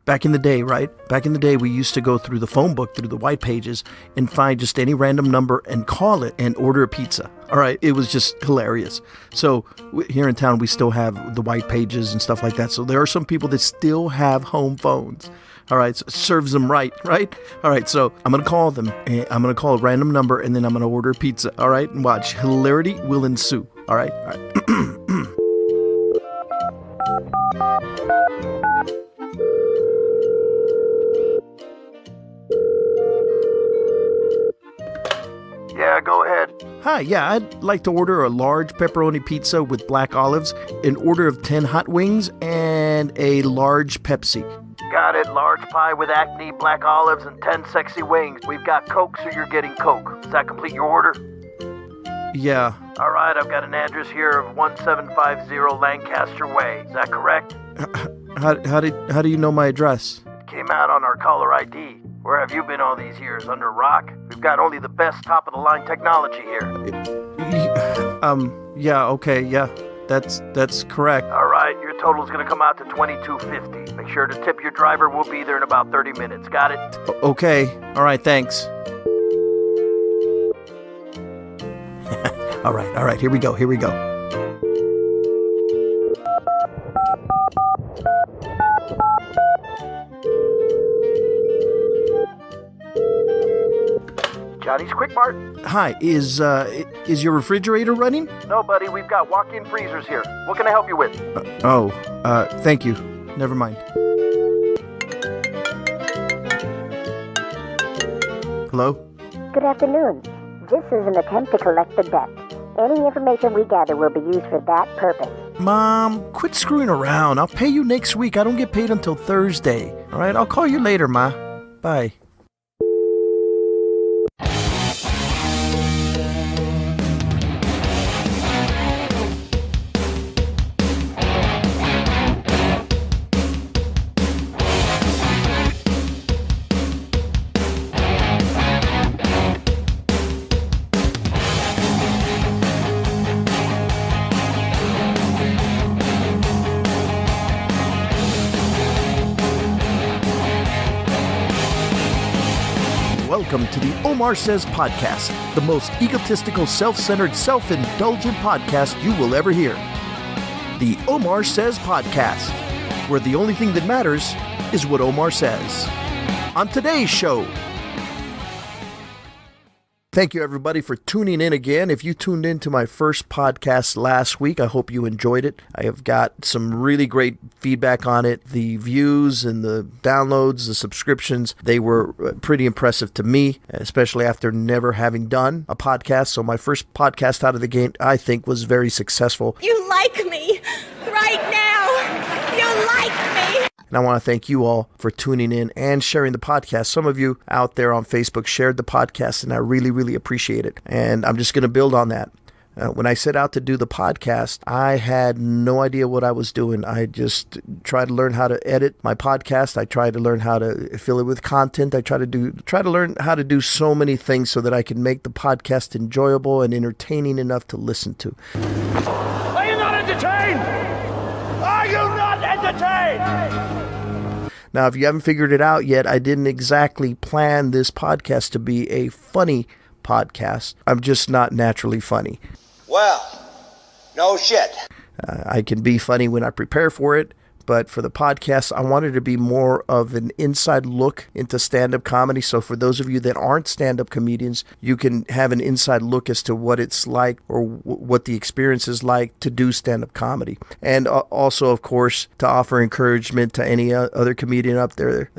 Back in the day, right? Back in the day, we used to go through the phone book, through the white pages, and find just any random number and call it and order a pizza. All right, it was just hilarious. So here in town, we still have the white pages and stuff like that. So there are some people that still have home phones. All right, so it serves them right? All right, so I'm going to call them. And I'm going to call a random number, and then I'm going to order a pizza. All right, and watch. Hilarity will ensue. All right. Yeah, go ahead. Hi, yeah, I'd like to order a large pepperoni pizza with black olives, an order of 10 hot wings, and a large Pepsi. Got it. Large pie with acne, black olives, and 10 sexy wings. We've got Coke, so you're getting Coke. Does that complete your order? Yeah. All right, I've got an address here of 1750 Lancaster Way. Is that correct? How do you know my address? It came out on our caller ID. Where have you been all these years? Under a rock? We've got only the best top-of-the-line technology here. Yeah, okay, yeah. That's correct. All right, your total's gonna come out to $22.50. Make sure to tip your driver. We'll be there in about 30 minutes. Got it? Okay. All right, thanks. All right, here we go. Johnny's Quick Mart? Hi, is your refrigerator running? No, buddy, we've got walk-in freezers here. What can I help you with? Thank you. Never mind. Hello? Good afternoon. This is an attempt to collect the debt. Any information we gather will be used for that purpose. Mom, quit screwing around. I'll pay you next week. I don't get paid until Thursday. All right, I'll call you later, Ma. Bye. Welcome to the Omar Says Podcast, the most egotistical, self-centered, self-indulgent podcast you will ever hear. The Omar Says Podcast, where the only thing that matters is what Omar says. On today's show, thank you, everybody, for tuning in again. If you tuned in to my first podcast last week, I hope you enjoyed it. I have got some really great feedback on it. The views and the downloads, the subscriptions, they were pretty impressive to me, especially after never having done a podcast. So my first podcast out of the gate, I think, was very successful. You like me right now. You like me. And I want to thank you all for tuning in and sharing the podcast. Some of you out there on Facebook shared the podcast, and I really, really appreciate it. And I'm just going to build on that. When I set out to do the podcast, I had no idea what I was doing. I just tried to learn how to edit my podcast. I tried to learn how to fill it with content. I try to learn how to do so many things so that I can make the podcast enjoyable and entertaining enough to listen to. Are you not entertained? Are you not entertained? Now, if you haven't figured it out yet, I didn't exactly plan this podcast to be a funny podcast. I'm just not naturally funny. Well, no shit. I can be funny when I prepare for it, but for the podcast, I wanted to be more of an inside look into stand-up comedy. So for those of you that aren't stand-up comedians, you can have an inside look as to what it's like or what the experience is like to do stand-up comedy. And also, of course, to offer encouragement to any other comedian out there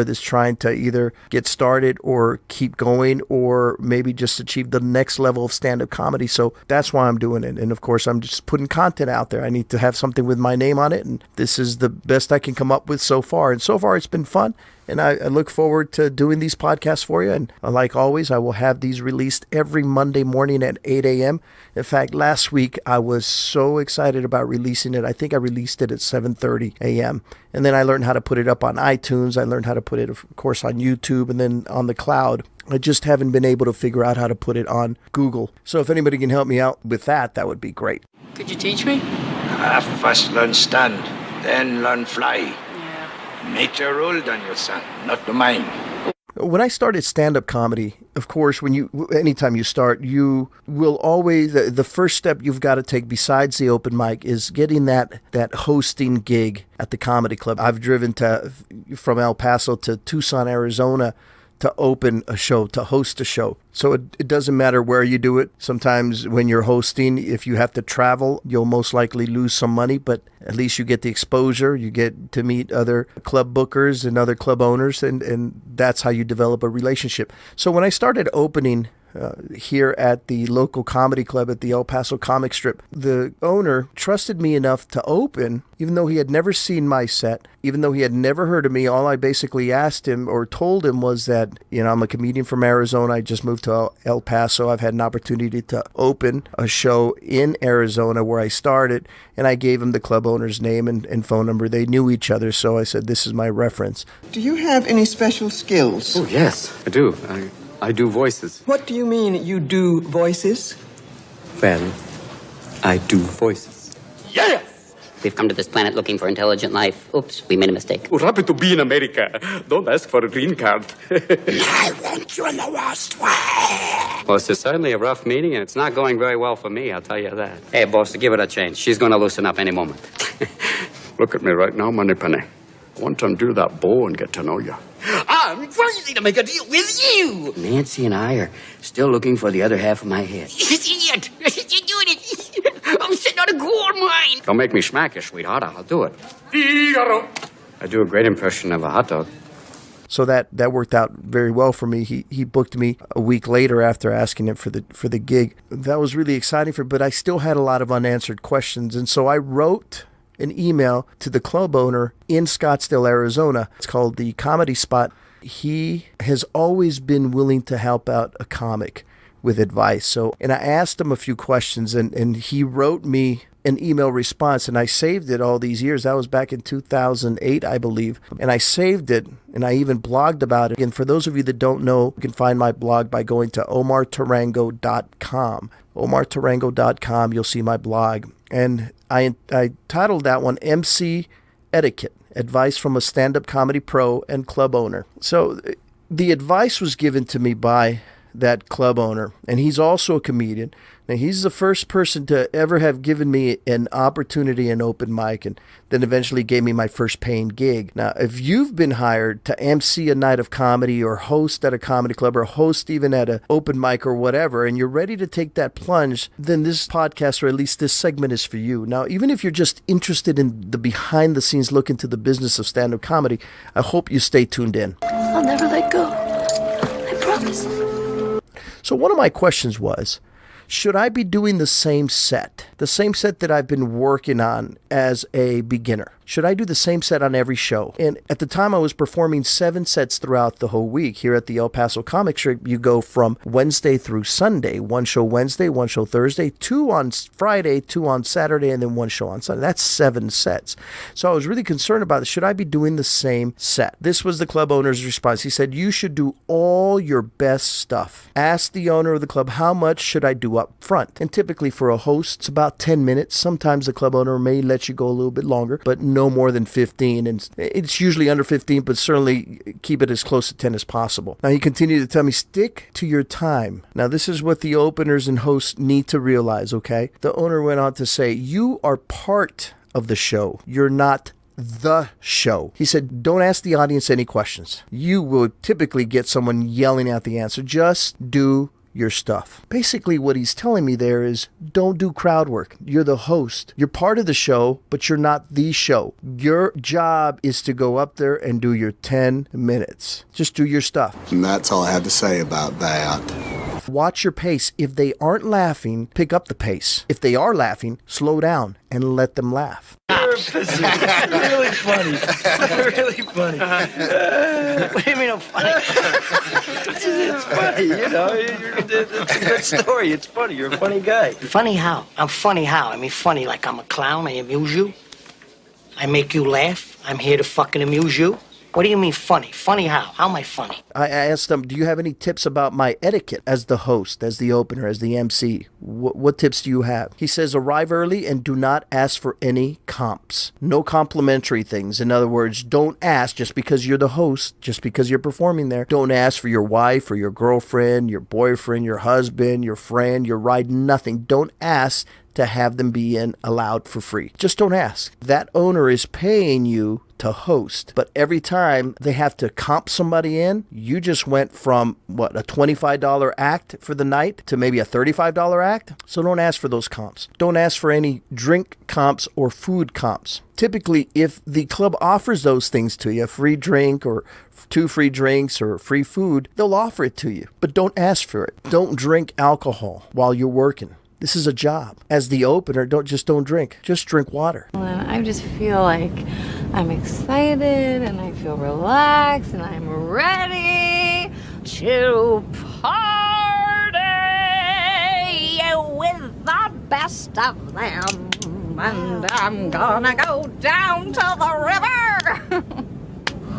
that's trying to either get started or keep going or maybe just achieve the next level of stand-up comedy. So that's why I'm doing it. And of course, I'm just putting content out there. I need to have something with my name on it, and this is the best I can come up with so far. And so far, it's been fun. And I look forward to doing these podcasts for you. And like always, I will have these released every Monday morning at 8 a.m. In fact, last week, I was so excited about releasing it. I think I released it at 7:30 a.m. And then I learned how to put it up on iTunes. I learned how to put it, of course, on YouTube and then on the cloud. I just haven't been able to figure out how to put it on Google. So if anybody can help me out with that, that would be great. Could you teach me? First learn stand, then learn fly. Yeah. Nature ruled on you, son, not the mind. When I started stand-up comedy, of course, anytime you start, you will always, the first step you've got to take besides the open mic is getting that hosting gig at the comedy club. I've driven from El Paso to Tucson, Arizona to open a show, to host a show. So it doesn't matter where you do it. Sometimes when you're hosting, if you have to travel, you'll most likely lose some money, but at least you get the exposure. You get to meet other club bookers and other club owners, and that's how you develop a relationship. So when I started opening here at the local comedy club at the El Paso Comic Strip, the owner trusted me enough to open, even though he had never seen my set, even though he had never heard of me. All I basically asked him or told him was that, I'm a comedian from Arizona. I just moved to El Paso. I've had an opportunity to open a show in Arizona where I started, and I gave him the club owner's name and phone number. They knew each other, so I said, this is my reference. Do you have any special skills? Oh, yes, I do. I do voices. What do you mean you do voices? Well, I do voices. Yes! We've come to this planet looking for intelligent life. Oops, we made a mistake. We're happy to be in America. Don't ask for a green card. I want you in the worst way. Well, this is certainly a rough meeting, and it's not going very well for me, I'll tell you that. Hey, boss, give it a chance. She's going to loosen up any moment. Look at me right now, Moneypenny. I want to undo that bow and get to know you. I'm crazy to make a deal with you! Nancy and I are still looking for the other half of my head. Idiot! You're doing it! I'm sitting on a gold mine! Don't make me smack you, sweetheart. I'll do it. Figaro! I do a great impression of a hot dog. So that worked out very well for me. He booked me a week later after asking him for the gig. That was really exciting but I still had a lot of unanswered questions, and so I wrote an email to the club owner in Scottsdale, Arizona. It's called the Comedy Spot. He has always been willing to help out a comic with advice. And I asked him a few questions, and he wrote me an email response, and I saved it all these years. That was back in 2008, I believe. And I saved it, and I even blogged about it. And for those of you that don't know, you can find my blog by going to omartarango.com. omartarango.com, you'll see my blog. And I titled that one MC Etiquette, Advice from a Stand-Up Comedy Pro and Club Owner. So the advice was given to me by that club owner, and he's also a comedian. Now, he's the first person to ever have given me an opportunity in open mic, and then eventually gave me my first paying gig. Now, if you've been hired to MC a night of comedy or host at a comedy club or host even at an open mic or whatever, and you're ready to take that plunge, then this podcast, or at least this segment, is for you. Now, even if you're just interested in the behind-the-scenes look into the business of stand-up comedy, I hope you stay tuned in. I'll never let go. I promise. So one of my questions was, should I be doing the same set that I've been working on as a beginner? Should I do the same set on every show? And at the time, I was performing 7 sets throughout the whole week. Here at the El Paso Comic Strip, you go from Wednesday through Sunday. 1 show Wednesday, 1 show Thursday, 2 on Friday, 2 on Saturday, and then 1 show on Sunday. That's 7 sets. So I was really concerned about it. Should I be doing the same set? This was the club owner's response. He said, you should do all your best stuff. Ask the owner of the club, how much should I do up front? And typically for a host, it's about 10 minutes. Sometimes the club owner may let you go a little bit longer, but no more than 15. And it's usually under 15, but certainly keep it as close to 10 as possible. Now, he continued to tell me, stick to your time. Now, this is what the openers and hosts need to realize, okay? The owner went on to say, you are part of the show. You're not the show. He said, don't ask the audience any questions. You will typically get someone yelling out the answer. Just do your stuff. Basically, what he's telling me there is, don't do crowd work. You're the host. You're part of the show, but you're not the show. Your job is to go up there and do your 10 minutes. Just do your stuff. And that's all I have to say about that. Watch your pace. If they aren't laughing, pick up the pace. If they are laughing, slow down and let them laugh. Really funny. Really funny. What do you mean I'm funny? It's funny, you know. It's a good story. It's funny. You're a funny guy. Funny how? I'm funny how? I mean, funny like I'm a clown. I amuse you. I make you laugh. I'm here to fucking amuse you. What do you mean funny? Funny how? How am I funny? I asked him, do you have any tips about my etiquette as the host, as the opener, as the MC? What tips do you have? He says, arrive early and do not ask for any comps. No complimentary things. In other words, don't ask just because you're the host, just because you're performing there. Don't ask for your wife or your girlfriend, your boyfriend, your husband, your friend, your ride, nothing. Don't ask to have them be allowed for free. Just don't ask. That owner is paying you to host, but every time they have to comp somebody in, you just went from a $25 act for the night to maybe a $35 act. So don't ask for those comps. Don't ask for any drink comps or food comps. Typically, if the club offers those things to you, a free drink or 2 free drinks or free food, they'll offer it to you, but don't ask for it. Don't drink alcohol while you're working. This is a job. As the opener, don't drink. Just drink water. I just feel like I'm excited and I feel relaxed and I'm ready to party with the best of them. And I'm gonna go down to the river.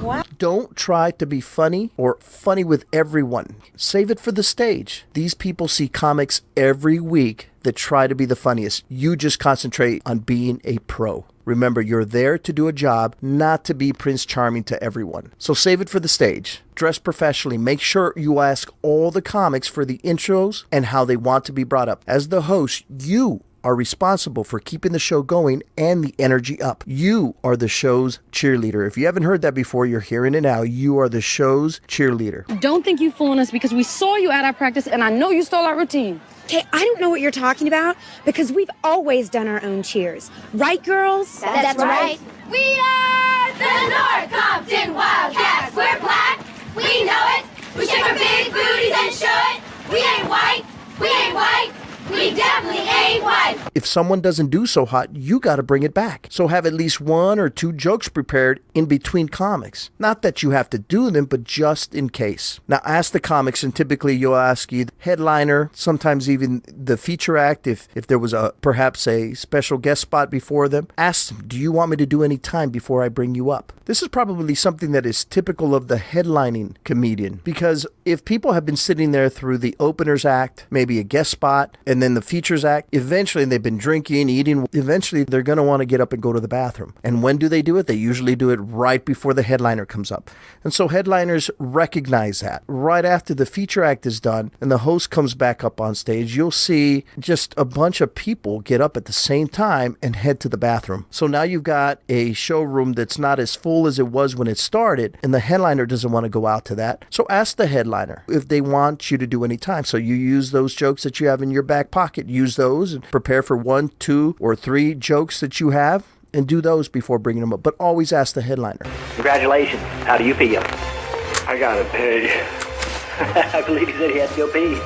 What? Don't try to be funny or funny with everyone. Save it for the stage. These people see comics every week that try to be the funniest. You just concentrate on being a pro. Remember, you're there to do a job, not to be Prince Charming to everyone. So save it for the stage. Dress professionally. Make sure you ask all the comics for the intros and how they want to be brought up. As the host, you are responsible for keeping the show going and the energy up. You are the show's cheerleader. If you haven't heard that before, you're hearing it now. You are the show's cheerleader. Don't think you're fooling us because we saw you at our practice and I know you stole our routine. Okay, I don't know what you're talking about because we've always done our own cheers. Right, girls? That's right. We are the North Compton Wildcats. We're black. We know it. We shake our big booties and show it. We ain't white. We ain't white. We definitely ain't white. If someone doesn't do so hot, you got to bring it back. So have at least 1 or 2 jokes prepared in between comics. Not that you have to do them, but just in case. Now ask the comics, and typically you'll ask either headliner, sometimes even the feature act, if there was perhaps a special guest spot before them. Ask them, do you want me to do any time before I bring you up? This is probably something that is typical of the headlining comedian, because if people have been sitting there through the openers act, maybe a guest spot, and then the features act, eventually they've been drinking, eating, eventually they're going to want to get up and go to the bathroom. And when do they do it? They usually do it right before the headliner comes up. And so headliners recognize that. Right after the feature act is done and the host comes back up on stage, you'll see just a bunch of people get up at the same time and head to the bathroom. So now you've got a showroom that's not as full as it was when it started, and the headliner doesn't want to go out to that. So ask the headliner if they want you to do any time. So you use those jokes that you have in your back pocket. Use those and prepare for 1, 2, or 3 jokes that you have and do those before bringing them up. But always ask the headliner. Congratulations. How do you feel? I gotta pee. I believe he said he had to go pee.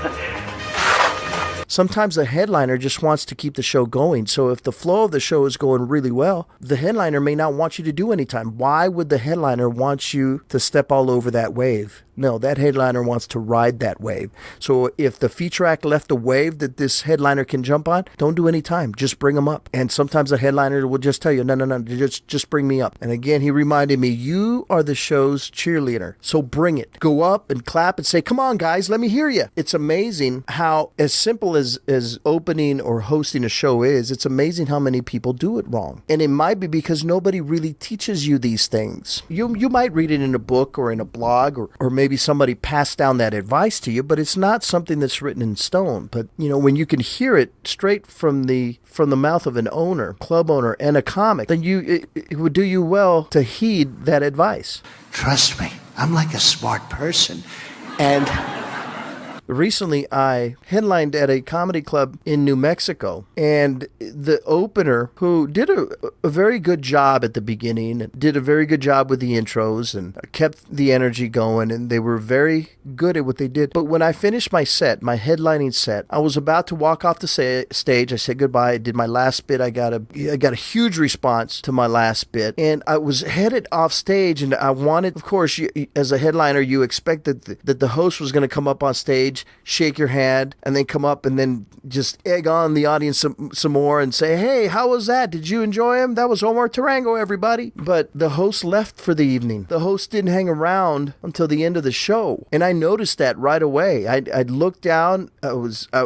Sometimes the headliner just wants to keep the show going. So if the flow of the show is going really well, the headliner may not want you to do any time. Why would the headliner want you to step all over that wave? No, that headliner wants to ride that wave. So if the feature act left a wave that this headliner can jump on, don't do any time. Just bring them up. And sometimes the headliner will just tell you, no, just bring me up. And again, he reminded me, you are the show's cheerleader. So bring it. Go up and clap and say, come on, guys, let me hear you. It's amazing how, as simple as opening or hosting a show is, it's amazing how many people do it wrong. And it might be because nobody really teaches you these things. You might read it in a book or in a blog or maybe somebody passed down that advice to you, but it's not something that's written in stone. But when you can hear it straight from the mouth of an owner, club owner, and a comic, then it would do you well to heed that advice. Trust me, I'm like a smart person. And recently, I headlined at a comedy club in New Mexico, and the opener, who did a very good job at the beginning, did a very good job with the intros and kept the energy going, and they were very good at what they did. But when I finished my set, my headlining set, I was about to walk off the stage. I said goodbye. I did my last bit. I got a huge response to my last bit, and I was headed off stage, and I wanted, of course, as a headliner, you expect that the host was going to come up on stage stage, shake your hand, and then come up and then just egg on the audience some more and say, hey, how was that? Did you enjoy him? That was Omar Tarango, everybody. But the host left for the evening. The host didn't hang around until the end of the show. And I noticed that right away. I'd look down.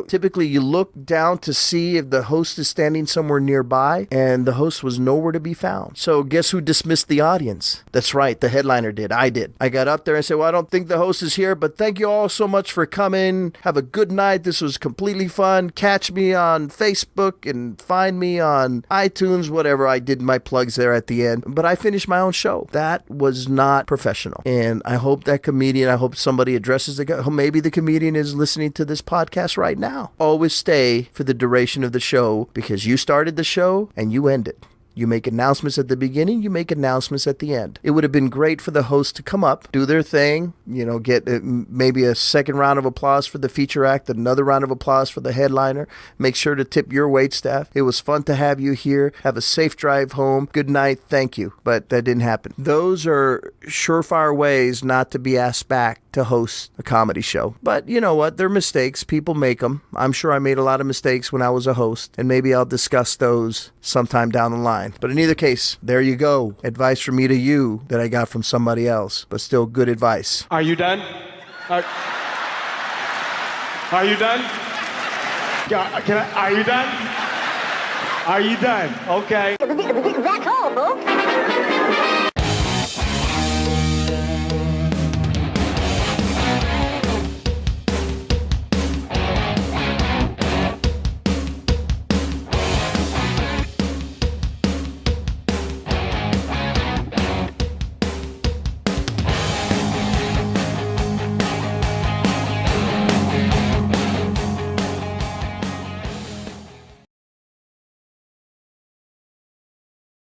Typically, you look down to see if the host is standing somewhere nearby, and the host was nowhere to be found. So guess who dismissed the audience? That's right, the headliner did. I did. I got up there and said, well, I don't think the host is here, but thank you all so much for coming. Have a good night. This was completely fun. Catch me on Facebook and find me on iTunes, whatever. I did my plugs there at the end, but I finished my own show. That was not professional. And I hope that comedian, I hope somebody addresses the guy. Maybe the comedian is listening to this podcast right now. Always stay for the duration of the show, because you started the show and you end it. You make announcements at the beginning, you make announcements at the end. It would have been great for the host to come up, do their thing, get maybe a second round of applause for the feature act, another round of applause for the headliner. Make sure to tip your wait staff. It was fun to have you here. Have a safe drive home. Good night. Thank you. But that didn't happen. Those are surefire ways not to be asked back to host a comedy show. But you know what? They're mistakes. People make them. I'm sure I made a lot of mistakes when I was a host, and maybe I'll discuss those sometime down the line. But in either case, there you go. Advice from me to you that I got from somebody else, but still good advice. Are you done? Are you done? Are you done? Are you done? Okay. That's all, folks.